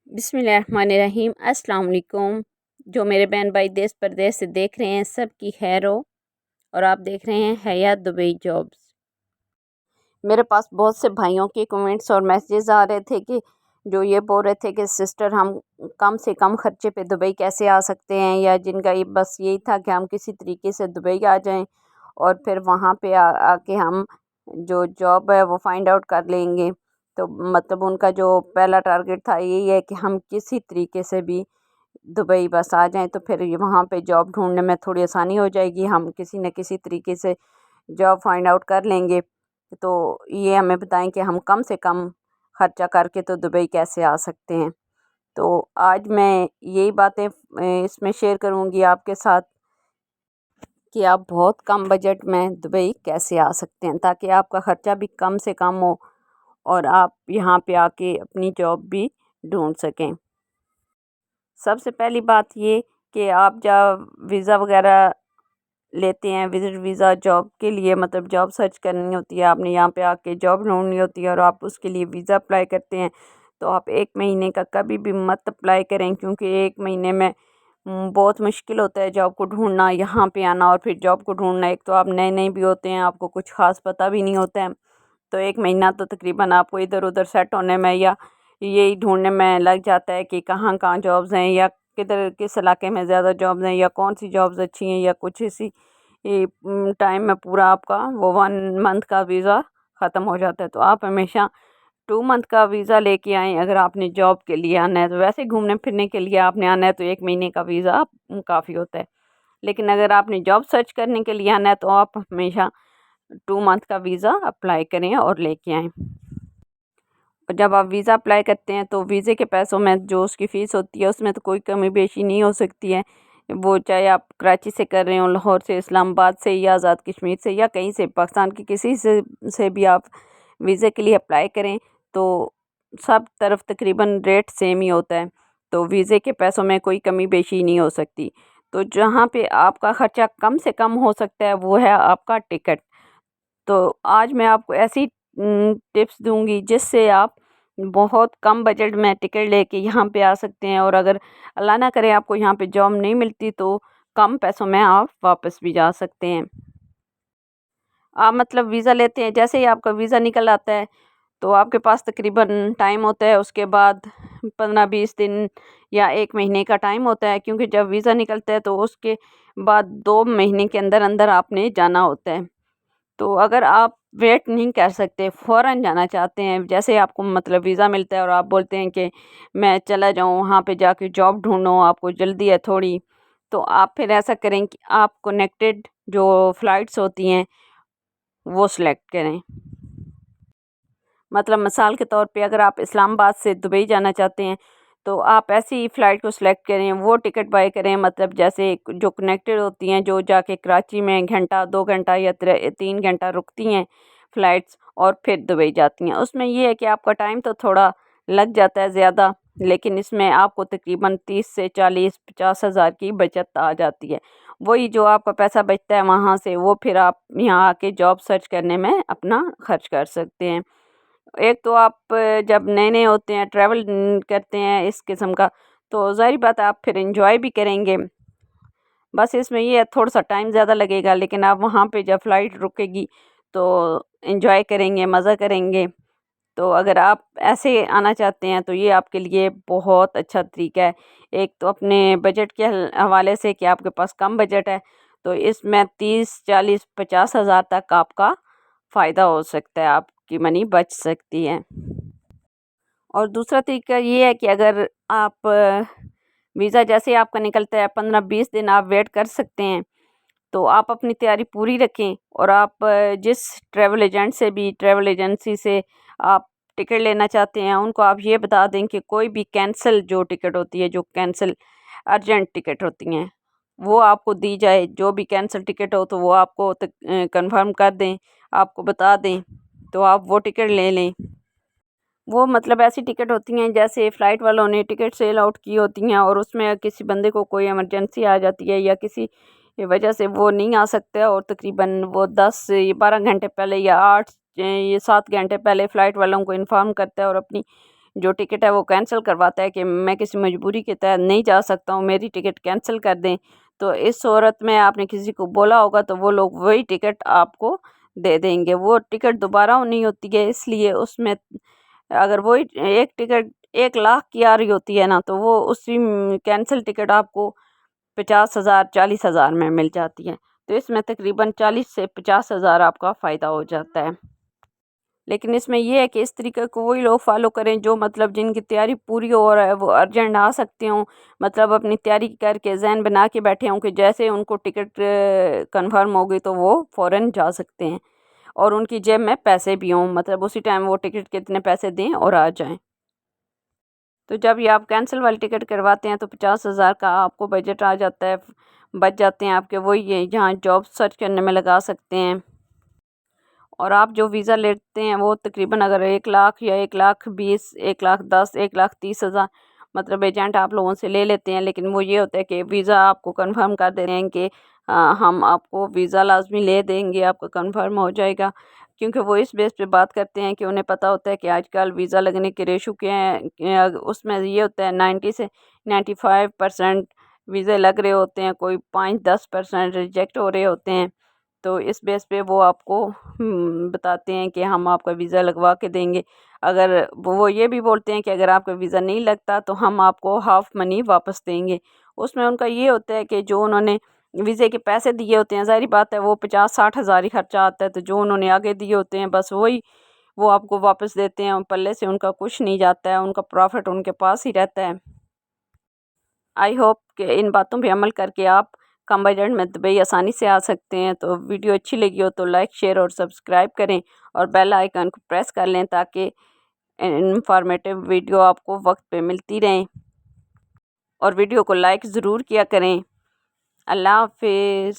बिस्मिल्लाहिर्रहमानिर्रहीम। अस्सलाम वालेकुम। जो मेरे बहन भाई देश परदेश से देख रहे हैं, सब की खैर हो। और आप देख रहे हैं हयात दुबई जॉब्स। मेरे पास बहुत से भाइयों के कमेंट्स और मैसेजेस आ रहे थे कि जो ये बोल रहे थे कि सिस्टर हम कम से कम खर्चे पे दुबई कैसे आ सकते हैं, या जिनका ये बस यही था कि हम किसी तरीके से दुबई आ जाएं और फिर वहाँ पे आके हम जो जॉब है वो फाइंड आउट कर लेंगे। तो मतलब उनका जो पहला टारगेट था यही है कि हम किसी तरीके से भी दुबई बस आ जाएं, तो फिर वहाँ पे जॉब ढूंढने में थोड़ी आसानी हो जाएगी, हम किसी न किसी तरीके से जॉब फाइंड आउट कर लेंगे। तो ये हमें बताएं कि हम कम से कम खर्चा करके तो दुबई कैसे आ सकते हैं। तो आज मैं यही बातें इसमें शेयर करूंगी आपके साथ कि आप बहुत कम बजट में दुबई कैसे आ सकते हैं, ताकि आपका ख़र्चा भी कम से कम हो और आप यहाँ पे आके अपनी जॉब भी ढूंढ सकें। सबसे पहली बात ये कि आप जब वीज़ा वगैरह लेते हैं, विज़िट वीज़ा जॉब के लिए, मतलब जॉब सर्च करनी होती है, आपने यहाँ पे आके जॉब ढूंढनी होती है और आप उसके लिए वीज़ा अप्लाई करते हैं, तो आप 1 महीने का कभी भी मत अप्लाई करें, क्योंकि 1 महीने में बहुत मुश्किल होता है जॉब को ढूंढना, यहाँ पे आना और फिर जॉब को ढूंढना। एक तो आप नए नए भी होते हैं, आपको कुछ ख़ास पता भी नहीं होता है, तो 1 महीना तो तकरीबन आपको इधर उधर सेट होने में या यही ढूंढने में लग जाता है कि कहाँ कहाँ जॉब्स हैं, या किधर किस इलाके में ज़्यादा जॉब्स हैं, या कौन सी जॉब्स अच्छी हैं, या कुछ इसी टाइम में पूरा आपका वो 1 मंथ का वीज़ा ख़त्म हो जाता है। तो आप हमेशा 2 मंथ का वीज़ा लेके आएँ अगर आपने जॉब के लिए आना है। तो वैसे घूमने फिरने के लिए आपने आना है तो 1 महीने का वीज़ा काफ़ी होता है, लेकिन अगर आपने जॉब सर्च करने के लिए आना है तो आप हमेशा 2 मंथ का वीज़ा अप्लाई करें और लेके आएँ। और जब आप वीज़ा अप्लाई करते हैं तो वीज़े के पैसों में जो उसकी फ़ीस होती है उसमें तो कोई कमी बेशी नहीं हो सकती है। वो चाहे आप कराची से कर रहे हो, लाहौर से, इस्लामाबाद से, या आज़ाद कश्मीर से, या कहीं से पाकिस्तान के किसी से भी आप वीज़े के लिए अप्लाई करें तो सब तरफ तकरीबन रेट सेम ही होता है। तो वीज़े के पैसों में कोई कमी बेशी नहीं हो सकती। तो जहाँ पे आपका ख़र्चा कम से कम हो सकता है वो है आपका टिकट। तो आज मैं आपको ऐसी टिप्स दूंगी जिससे आप बहुत कम बजट में टिकट लेके यहाँ पे आ सकते हैं, और अगर अल्लाह ना करे आपको यहाँ पे जॉब नहीं मिलती तो कम पैसों में आप वापस भी जा सकते हैं। आप मतलब वीज़ा लेते हैं, जैसे ही आपका वीज़ा निकल आता है तो आपके पास तकरीबन टाइम होता है, उसके बाद 15-20 दिन या 1 महीने का टाइम होता है, क्योंकि जब वीज़ा निकलता है तो उसके बाद 2 महीने के अंदर अंदर आपने जाना होता है। तो अगर आप वेट नहीं कर सकते, फ़ौरन जाना चाहते हैं, जैसे आपको मतलब वीज़ा मिलता है और आप बोलते हैं कि मैं चला जाऊँ वहाँ पे जाके जॉब ढूँढूँ, आपको जल्दी है थोड़ी, तो आप फिर ऐसा करें कि आप कनेक्टेड जो फ़्लाइट्स होती हैं वो सिलेक्ट करें। मतलब मिसाल के तौर पे अगर आप इस्लामाबाद से दुबई जाना चाहते हैं तो आप ऐसी फ़्लाइट को सिलेक्ट करें, वो टिकट बाय करें, मतलब जैसे जो कनेक्टेड होती हैं, जो जाके कराची में घंटा 2 घंटा या 3 घंटा रुकती हैं फ़्लाइट्स और फिर दुबई जाती हैं। उसमें ये है कि आपका टाइम तो थोड़ा लग जाता है ज़्यादा, लेकिन इसमें आपको तकरीबन 30 से 40-50 हज़ार की बचत आ जाती है। वही जो आपका पैसा बचता है वहाँ से वो फिर आप यहाँ आके जॉब सर्च करने में अपना खर्च कर सकते हैं। एक तो आप जब नए नए होते हैं, ट्रैवल करते हैं इस किस्म का, तो ज़ाहिर बात है आप फिर एंजॉय भी करेंगे। बस इसमें ये है थोड़ा सा टाइम ज़्यादा लगेगा, लेकिन आप वहाँ पे जब फ़्लाइट रुकेगी तो एंजॉय करेंगे, मज़ा करेंगे। तो अगर आप ऐसे आना चाहते हैं तो ये आपके लिए बहुत अच्छा तरीका है। एक तो अपने बजट के हवाले से कि आपके पास कम बजट है, तो इसमें 30-40-50 हज़ार तक आपका फ़ायदा हो सकता है, आपकी मनी बच सकती है। और दूसरा तरीका ये है कि अगर आप वीज़ा जैसे ही आपका निकलता है 15-20 दिन आप वेट कर सकते हैं, तो आप अपनी तैयारी पूरी रखें और आप जिस ट्रैवल एजेंसी से आप टिकट लेना चाहते हैं उनको आप ये बता दें कि कोई भी कैंसिल जो टिकट होती है, जो कैंसिल अर्जेंट टिकट होती हैं, वो आपको दी जाए। जो भी कैंसिल टिकट हो तो वो आपको कंफर्म कर दें, आपको बता दें, तो आप वो टिकट ले लें। वो मतलब ऐसी टिकट होती हैं जैसे फ़्लाइट वालों ने टिकट सेल आउट की होती हैं और उसमें किसी बंदे को कोई इमरजेंसी आ जाती है या किसी वजह से वो नहीं आ सकता, और तकरीबन वो 10 या 12 घंटे पहले या 8 या 7 घंटे पहले फ़्लाइट वालों को इन्फॉर्म करता है और अपनी जो टिकट है वो कैंसिल करवाता है कि मैं किसी मजबूरी के तहत नहीं जा सकता हूँ, मेरी टिकट कैंसिल कर दें, तो इस सूरत में आपने किसी को बोला होगा तो वो लोग वही टिकट आपको दे देंगे। वो टिकट दोबारा नहीं होती है, इसलिए उसमें अगर वही एक टिकट 1 लाख की आ रही होती है ना, तो वो उसी कैंसिल टिकट आपको 50,000 40,000 में मिल जाती है। तो इसमें तकरीबन 40 से 50,000 आपका फ़ायदा हो जाता है। लेकिन इसमें ये है कि इस तरीके को वही लोग फॉलो करें जो मतलब जिनकी तैयारी पूरी हो रहा है, वो अर्जेंट आ सकते हों, मतलब अपनी तैयारी करके ज़हन बना के बैठे हों कि जैसे उनको टिकट कंफर्म हो गई तो वो फ़ौरन जा सकते हैं, और उनकी जेब में पैसे भी हों, मतलब उसी टाइम वो टिकट के इतने पैसे दें और आ जाएं। तो जब ये आप कैंसिल वाली टिकट करवाते हैं तो 50,000 का आपको बजट आ जाता है, बच जाते हैं आपके, वही ये जहाँ जॉब सर्च करने में लगा सकते हैं। और आप जो वीज़ा लेते हैं वो तकरीबन अगर 1 लाख या 1,20,000, 1,10,000, 1,30,000 मतलब एजेंट आप लोगों से ले लेते हैं, लेकिन वो ये होता है कि वीज़ा आपको कंफर्म कर दे रहे हैं कि हम आपको वीज़ा लाजमी ले देंगे, आपका कंफर्म हो जाएगा, क्योंकि वो इस बेस पे बात करते हैं कि उन्हें पता होता है कि आजकल वीज़ा लगने के रेशो क्या हैं, उसमें ये होता है 90 से 95% वीज़े लग रहे होते हैं, कोई 5-10% रिजेक्ट हो रहे होते हैं। तो इस बेस पे वो आपको बताते हैं कि हम आपका वीज़ा लगवा के देंगे। अगर वो ये भी बोलते हैं कि अगर आपका वीज़ा नहीं लगता तो हम आपको हाफ़ मनी वापस देंगे। उसमें उनका ये होता है कि जो उन्होंने वीज़े के पैसे दिए होते हैं, ज़ाहिर बात है वो 50-60 हज़ार ही खर्चा आता है, तो जो उन्होंने आगे दिए होते हैं बस वही वो आपको वापस देते हैं, पल्ले से उनका कुछ नहीं जाता है, उनका प्रॉफ़िट उनके पास ही रहता है। आई होप कि इन बातों पे अमल करके आप कम बजट में दुबई आसानी से आ सकते हैं। तो वीडियो अच्छी लगी हो तो लाइक, शेयर और सब्सक्राइब करें, और बेल आइकन को प्रेस कर लें ताकि इंफॉर्मेटिव वीडियो आपको वक्त पे मिलती रहें, और वीडियो को लाइक ज़रूर किया करें। अल्लाह हाफिज़।